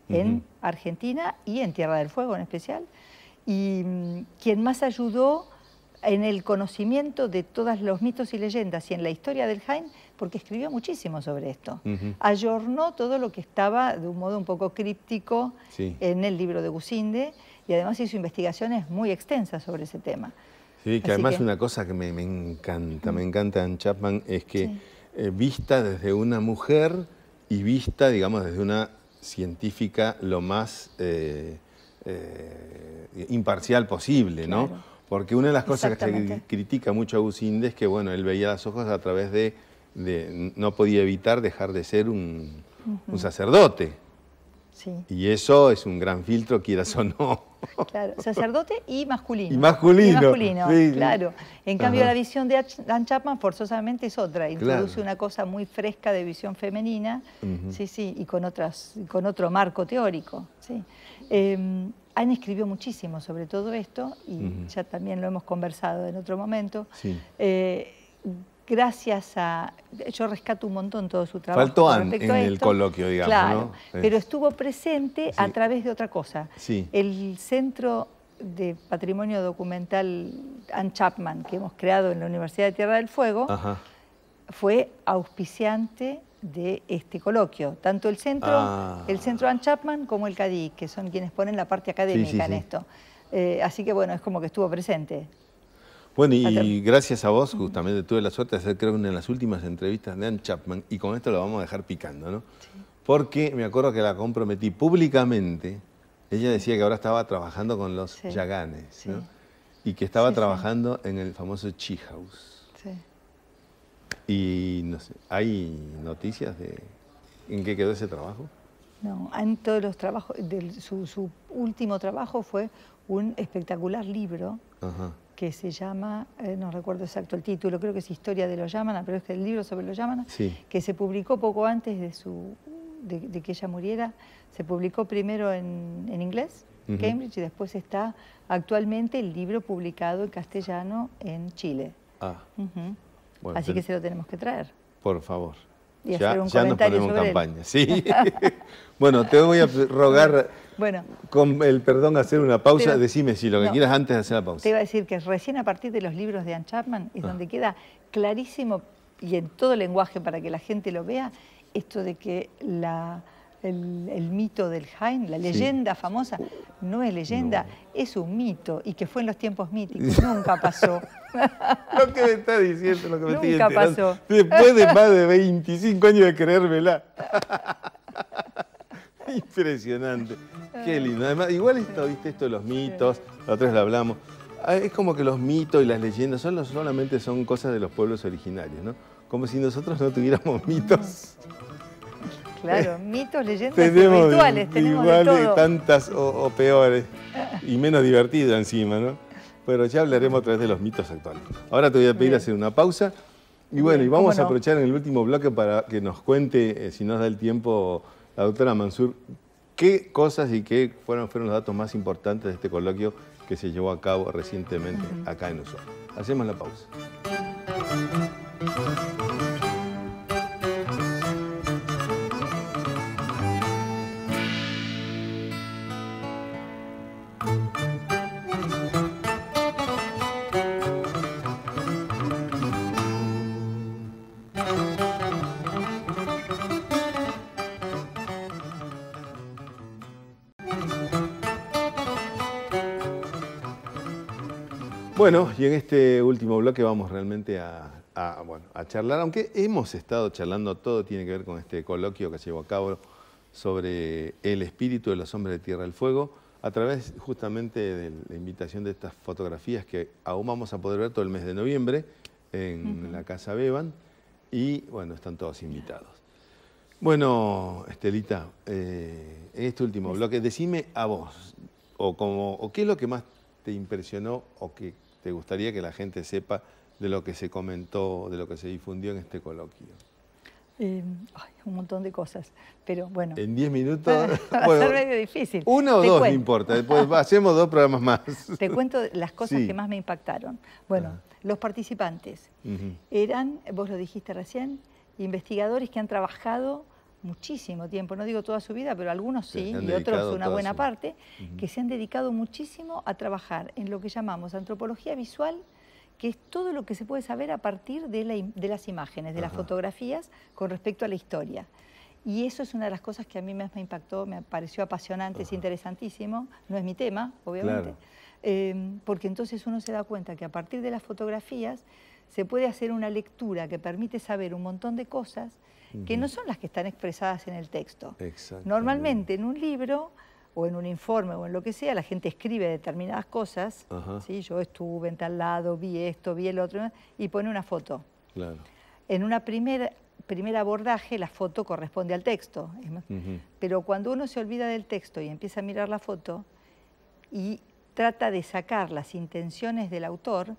[SPEAKER 2] en Argentina y en Tierra del Fuego en especial, y quien más ayudó en el conocimiento de todos los mitos y leyendas y en la historia del Jaén, porque escribió muchísimo sobre esto. Ayornó todo lo que estaba de un modo un poco críptico en el libro de Gusinde, y además hizo investigaciones muy extensas sobre ese tema.
[SPEAKER 1] Sí, que además una cosa que me encanta Anne Chapman, es que vista desde una mujer y vista, digamos, desde una científica lo más imparcial posible, ¿no? Claro. Porque una de las cosas que se critica mucho a Gusinde es que, bueno, él veía las cosas a través de no podía evitar dejar de ser un sacerdote.
[SPEAKER 2] Sí.
[SPEAKER 1] Y eso es un gran filtro, quieras o no.
[SPEAKER 2] Claro, sacerdote y masculino.
[SPEAKER 1] Y masculino.
[SPEAKER 2] Sí, claro. En cambio, la visión de Anne Chapman forzosamente es otra. Introduce una cosa muy fresca de visión femenina, y con otro marco teórico. Sí. Anne escribió muchísimo sobre todo esto, y ya también lo hemos conversado en otro momento. Sí. Gracias a... Yo rescato un montón todo su trabajo.
[SPEAKER 1] Faltó Anne en el coloquio, digamos,
[SPEAKER 2] claro,
[SPEAKER 1] ¿no?
[SPEAKER 2] Pero estuvo presente a través de otra cosa.
[SPEAKER 1] Sí.
[SPEAKER 2] El Centro de Patrimonio Documental Anne Chapman, que hemos creado en la Universidad de Tierra del Fuego, fue auspiciante de este coloquio. Tanto el centro Anne Chapman como el CADI, que son quienes ponen la parte académica en esto. Así que bueno, es como que estuvo presente.
[SPEAKER 1] Bueno, y gracias a vos, justamente tuve la suerte de hacer, creo, una de las últimas entrevistas de Anne Chapman, y con esto lo vamos a dejar picando, ¿no? Sí. Porque me acuerdo que la comprometí públicamente. Ella decía que ahora estaba trabajando con los Yaganes, ¿no? Y que estaba trabajando en el famoso Chi House. Sí. Y no sé, ¿hay noticias de en qué quedó ese trabajo?
[SPEAKER 2] No, en todos los trabajos, su último trabajo fue un espectacular libro que se llama, no recuerdo exacto el título, creo que es Historia de los Yámanas, pero es que el libro sobre los Yámanas, que se publicó poco antes de que ella muriera, se publicó primero en inglés Cambridge, y después está actualmente el libro publicado en castellano en Chile.
[SPEAKER 1] Bueno,
[SPEAKER 2] así que se lo tenemos que traer.
[SPEAKER 1] Por favor.
[SPEAKER 2] Y hacer un
[SPEAKER 1] ya nos
[SPEAKER 2] comentario
[SPEAKER 1] ponemos en
[SPEAKER 2] sobre
[SPEAKER 1] campaña. Sí. Bueno, te voy a rogar, con el perdón, hacer una pausa. Decime si lo que quieras antes de hacer la pausa.
[SPEAKER 2] Te iba a decir que recién a partir de los libros de Anne Chapman es donde queda clarísimo y en todo lenguaje para que la gente lo vea, esto de que el mito del Jaén, la leyenda famosa, no es leyenda, es un mito, y que fue en los tiempos míticos, nunca pasó.
[SPEAKER 1] Lo que me está diciendo, lo que me estoy
[SPEAKER 2] Nunca
[SPEAKER 1] enterando.
[SPEAKER 2] pasó.
[SPEAKER 1] Después de más de 25 años de creérmela. Impresionante. Qué lindo. Además, igual ¿viste? Esto de los mitos, la otra vez lo hablamos. Es como que los mitos y las leyendas solamente son cosas de los pueblos originarios, ¿no? Como si nosotros no tuviéramos mitos.
[SPEAKER 2] Claro, mitos, leyendas y rituales, tenemos de todo.
[SPEAKER 1] Tantas o peores, y menos divertidas encima, ¿no? Pero ya hablaremos otra vez de los mitos actuales. Ahora te voy a pedir hacer una pausa. Y bueno, y vamos a aprovechar en el último bloque para que nos cuente, si nos da el tiempo, la doctora Mansur, qué cosas y qué fueron los datos más importantes de este coloquio que se llevó a cabo recientemente acá en Ushuaia. Hacemos la pausa. Bueno, y en este último bloque vamos realmente a charlar, aunque hemos estado charlando, todo tiene que ver con este coloquio que se llevó a cabo sobre el espíritu de los hombres de Tierra del Fuego, a través justamente de la invitación de estas fotografías que aún vamos a poder ver todo el mes de noviembre en la Casa Bevan, y bueno, están todos invitados. Bueno, Estelita, en este último bloque, decime a vos, o qué es lo que más te impresionó o que te gustaría que la gente sepa de lo que se comentó, de lo que se difundió en este coloquio.
[SPEAKER 2] Un montón de cosas, pero bueno.
[SPEAKER 1] En 10 minutos.
[SPEAKER 2] Va a ser medio difícil.
[SPEAKER 1] Uno o dos, no importa, después hacemos 2 programas más.
[SPEAKER 2] Te cuento las cosas que más me impactaron. Bueno, los participantes eran, vos lo dijiste recién, investigadores que han trabajado muchísimo tiempo, no digo toda su vida, pero algunos sí, y otros una buena parte, que se han dedicado muchísimo a trabajar en lo que llamamos antropología visual, que es todo lo que se puede saber a partir de las imágenes, de las fotografías con respecto a la historia. Y eso es una de las cosas que a mí más me impactó, me pareció apasionante, es interesantísimo, no es mi tema, obviamente, porque entonces uno se da cuenta que a partir de las fotografías se puede hacer una lectura que permite saber un montón de cosas que no son las que están expresadas en el texto. Normalmente en un libro o en un informe o en lo que sea, la gente escribe determinadas cosas, ¿sí? Yo estuve en tal lado, vi esto, vi el otro, y pone una foto. En una primer abordaje, la foto corresponde al texto, pero cuando uno se olvida del texto y empieza a mirar la foto y trata de sacar las intenciones del autor,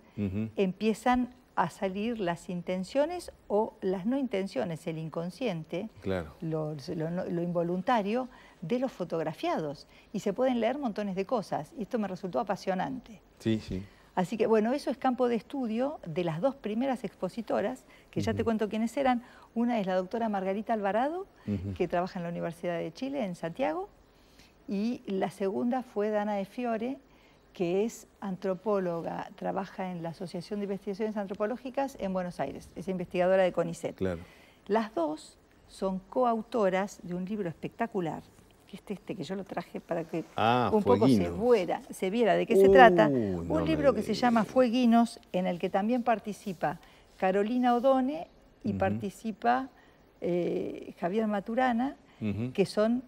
[SPEAKER 2] empiezan a salir las intenciones o las no intenciones, el inconsciente, lo involuntario de los fotografiados. Y se pueden leer montones de cosas. Y esto me resultó apasionante. Así que, bueno, eso es campo de estudio de las 2 primeras expositoras, que ya te cuento quiénes eran. Una es la doctora Margarita Alvarado, que trabaja en la Universidad de Chile, en Santiago. Y la segunda fue Dana de Fiore, que es antropóloga, trabaja en la Asociación de Investigaciones Antropológicas en Buenos Aires, es investigadora de CONICET. Las 2 son coautoras de un libro espectacular, que es este que yo lo traje para que un poco se viera de qué se trata. Un libro que se llama Fueguinos, en el que también participa Carolina Odone y participa Javier Maturana, que son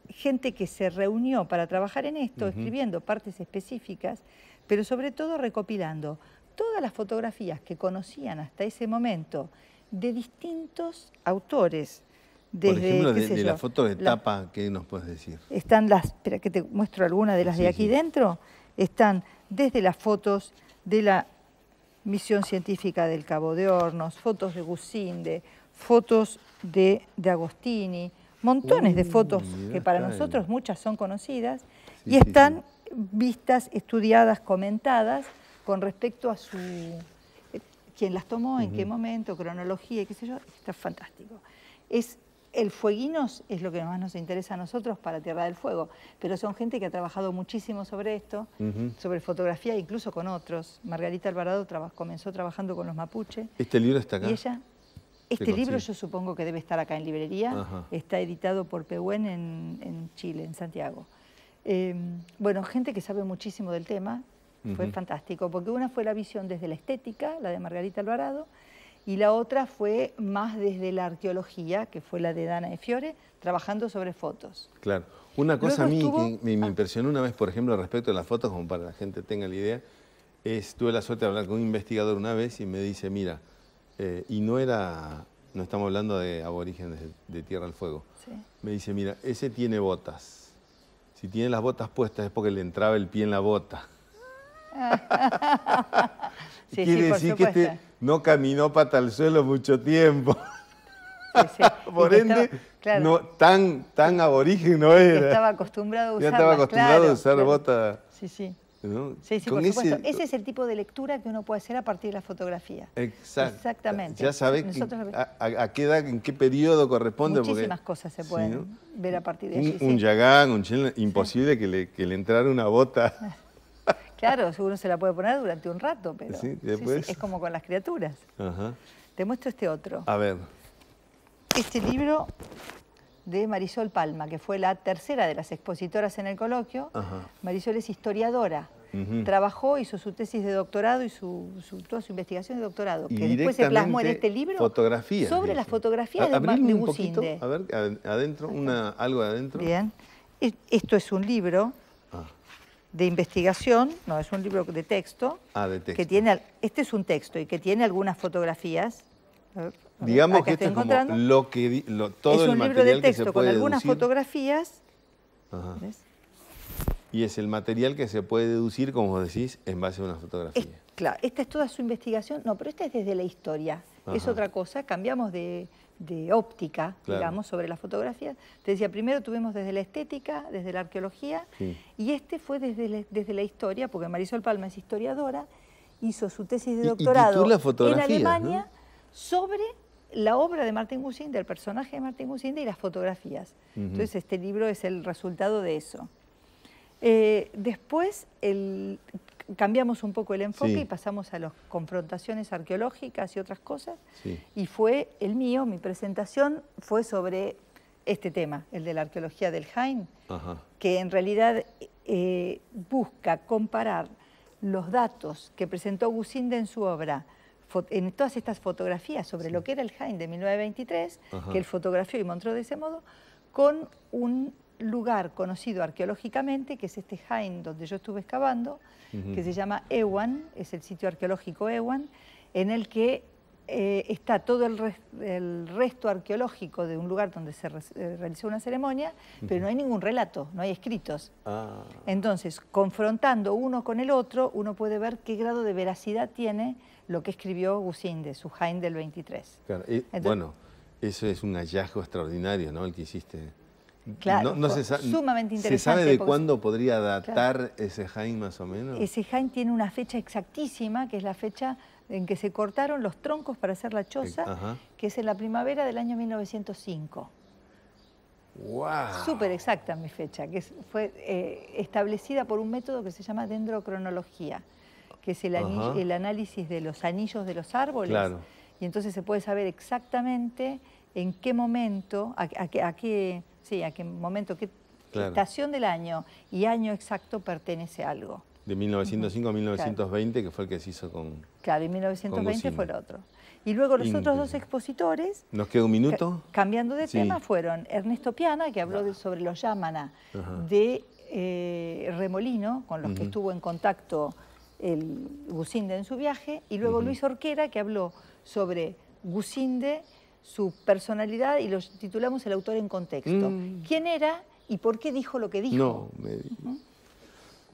[SPEAKER 2] gente que se reunió para trabajar en esto, escribiendo partes específicas, pero sobre todo recopilando todas las fotografías que conocían hasta ese momento de distintos autores.
[SPEAKER 1] Por ejemplo, de la foto de tapa, ¿qué nos puedes decir?
[SPEAKER 2] Están espera que te muestro algunas de las de aquí dentro, están desde las fotos de la misión científica del Cabo de Hornos, fotos de Gusinde, fotos de Agostini, montones de fotos que para nosotros muchas son conocidas, y están vistas, estudiadas, comentadas con respecto a su quién las tomó, en qué momento, cronología y qué sé yo. Está fantástico. El Fueguinos es lo que más nos interesa a nosotros para Tierra del Fuego, pero son gente que ha trabajado muchísimo sobre esto, sobre fotografía, incluso con otros. Margarita Alvarado comenzó trabajando con los mapuches.
[SPEAKER 1] ¿Este libro está acá?
[SPEAKER 2] Y ella, este libro yo supongo que debe estar acá en librería. Está editado por Pehuen en Chile, en Santiago. Bueno, gente que sabe muchísimo del tema. Fue fantástico, porque una fue la visión desde la estética, la de Margarita Alvarado, y la otra fue más desde la arqueología, que fue la de Dana de Fiore, trabajando sobre fotos.
[SPEAKER 1] Claro. Una cosa a mí que me impresionó una vez, por ejemplo, respecto a las fotos, como para que la gente tenga la idea, tuve la suerte de hablar con un investigador una vez y me dice, mira, y no estamos hablando de aborígenes de Tierra del Fuego, me dice, mira, ese tiene botas. Si tiene las botas puestas es porque le entraba el pie en la bota. Quiere decir que este no caminó pata al suelo mucho tiempo. Por ende,
[SPEAKER 2] claro,
[SPEAKER 1] no, tan aborigen no era.
[SPEAKER 2] Estaba acostumbrado a usar.
[SPEAKER 1] Ya estaba acostumbrado a usar botas.
[SPEAKER 2] Sí, sí.
[SPEAKER 1] ¿No?
[SPEAKER 2] Sí, por supuesto. Ese es el tipo de lectura que uno puede hacer a partir de la fotografía. Exactamente.
[SPEAKER 1] Ya sabés a qué edad, en qué periodo corresponde.
[SPEAKER 2] Muchísimas cosas se pueden ver a partir de allí.
[SPEAKER 1] Un yagán, un chile, imposible que le entrara una bota.
[SPEAKER 2] Claro, uno se la puede poner durante un rato, pero
[SPEAKER 1] después...
[SPEAKER 2] es como con las criaturas. Te muestro este otro.
[SPEAKER 1] A ver.
[SPEAKER 2] Este libro de Marisol Palma, que fue la tercera de las expositoras en el coloquio. Marisol es historiadora. Trabajó, hizo su tesis de doctorado y toda su investigación de doctorado, que después se plasmó en este libro
[SPEAKER 1] fotografías,
[SPEAKER 2] sobre las fotografías de Gusinde.
[SPEAKER 1] A ver, adentro, algo de adentro.
[SPEAKER 2] Bien. Esto es un libro de investigación, no, es un libro de texto.
[SPEAKER 1] De texto.
[SPEAKER 2] Que tiene, este es un texto y que tiene algunas fotografías.
[SPEAKER 1] Digamos que esto es como todo el material que se puede deducir. Es un libro de texto con algunas fotografías. ¿Ves? Y es el material que se puede deducir, como vos decís, en base a una fotografía.
[SPEAKER 2] Claro, esta es toda su investigación. No, pero esta es desde la historia. Es otra cosa, cambiamos de óptica, digamos, sobre las fotografías. Te decía, primero tuvimos desde la estética, desde la arqueología, y este fue desde la historia, porque Marisol Palma es historiadora, hizo su tesis de doctorado en Alemania, ¿no?, sobre la obra de Martin Gusinde, el personaje de Martin Gusinde y las fotografías. Entonces este libro es el resultado de eso. Después cambiamos un poco el enfoque y pasamos a las confrontaciones arqueológicas y otras cosas. Y fue mi presentación fue sobre este tema, el de la arqueología del Jaén, que en realidad busca comparar los datos que presentó Gusinde en su obra, en todas estas fotografías sobre lo que era el Jaén de 1923, que él fotografió y mostró de ese modo, con un lugar conocido arqueológicamente, que es este Jaén donde yo estuve excavando, que se llama Ewan, es el sitio arqueológico Ewan, en el que está todo el resto arqueológico de un lugar donde se realizó una ceremonia, pero no hay ningún relato, no hay escritos. Entonces, confrontando uno con el otro, uno puede ver qué grado de veracidad tiene lo que escribió Gusinde, su Jaén del 23.
[SPEAKER 1] Claro, bueno, eso es un hallazgo extraordinario, ¿no?, el que hiciste.
[SPEAKER 2] Claro, sumamente interesante.
[SPEAKER 1] ¿Se sabe de cuándo podría datar ese Jaén más o menos?
[SPEAKER 2] Ese Jaén tiene una fecha exactísima, que es la fecha en que se cortaron los troncos para hacer la choza, que es en la primavera del año 1905.
[SPEAKER 1] ¡Wow!
[SPEAKER 2] Súper exacta mi fecha, que fue establecida por un método que se llama dendrocronología, que es el análisis de los anillos de los árboles. Y entonces se puede saber exactamente en qué momento, a qué momento, qué estación del año y año exacto pertenece algo.
[SPEAKER 1] De 1905 a 1920, que fue el que se hizo con...
[SPEAKER 2] Claro, y 1920 fue el otro. Y luego los otros dos expositores...
[SPEAKER 1] ¿Nos queda un minuto?
[SPEAKER 2] Cambiando de tema, fueron Ernesto Piana, que habló sobre los Yámana de Remolino, con los que estuvo en contacto el Gusinde en su viaje, y luego Luis Orquera, que habló sobre Gusinde, su personalidad, y lo titulamos El autor en contexto. ¿Quién era y por qué dijo lo que dijo?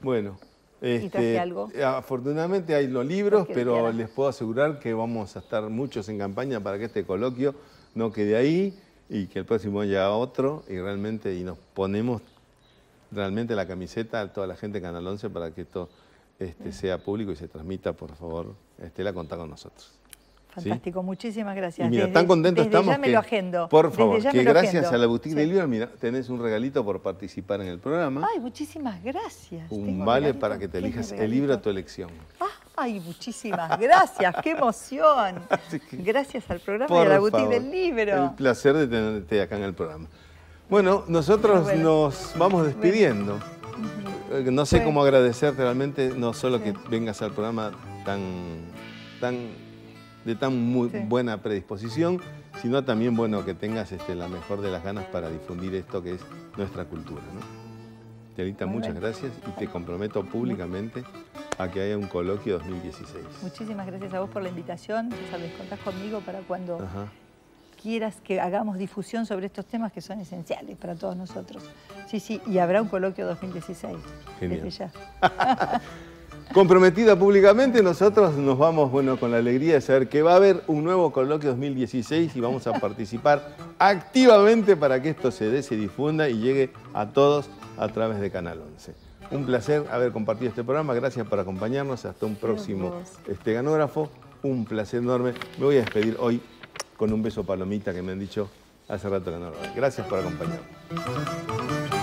[SPEAKER 1] Bueno,
[SPEAKER 2] ¿Y traje algo?
[SPEAKER 1] Afortunadamente hay los libros, pero les puedo asegurar que vamos a estar muchos en campaña para que este coloquio no quede ahí y que el próximo haya otro y realmente nos ponemos realmente la camiseta a toda la gente de Canal 11 para que esto sea público y se transmita, por favor. Estela, contá con nosotros.
[SPEAKER 2] Fantástico, ¿sí? Muchísimas gracias.
[SPEAKER 1] Y mira, tan contentos estamos
[SPEAKER 2] ya me lo agendo.
[SPEAKER 1] Por favor, que gracias a la Boutique
[SPEAKER 2] sí.
[SPEAKER 1] del Libro, mira, tenés un regalito por participar en el programa.
[SPEAKER 2] Ay, muchísimas gracias.
[SPEAKER 1] Un vale para que te elijas el libro a tu elección.
[SPEAKER 2] Ay, muchísimas gracias, qué emoción. Gracias al programa y a la Boutique del Libro.
[SPEAKER 1] El placer de tenerte acá en el programa. Bueno, nosotros nos vamos despidiendo. No sé cómo agradecerte realmente, no solo que vengas al programa de tan muy buena predisposición, sino también, bueno, que tengas la mejor de las ganas para difundir esto que es nuestra cultura, ¿no? Estelita, muchas gracias y te comprometo públicamente a que haya un coloquio 2016.
[SPEAKER 2] Muchísimas gracias a vos por la invitación. Ya sabes, contás conmigo para cuando quieras que hagamos difusión sobre estos temas que son esenciales para todos nosotros. Sí, y habrá un coloquio 2016.
[SPEAKER 1] Genial.
[SPEAKER 2] Desde ya.
[SPEAKER 1] Comprometida públicamente, nosotros nos vamos con la alegría de saber que va a haber un nuevo coloquio 2016 y vamos a participar activamente para que esto se dé, se difunda y llegue a todos a través de Canal 11. Un placer haber compartido este programa, gracias por acompañarnos, hasta un próximo esteganógrafo, un placer enorme. Me voy a despedir hoy con un beso palomita que me han dicho hace rato que no lo doy. Gracias por acompañarnos.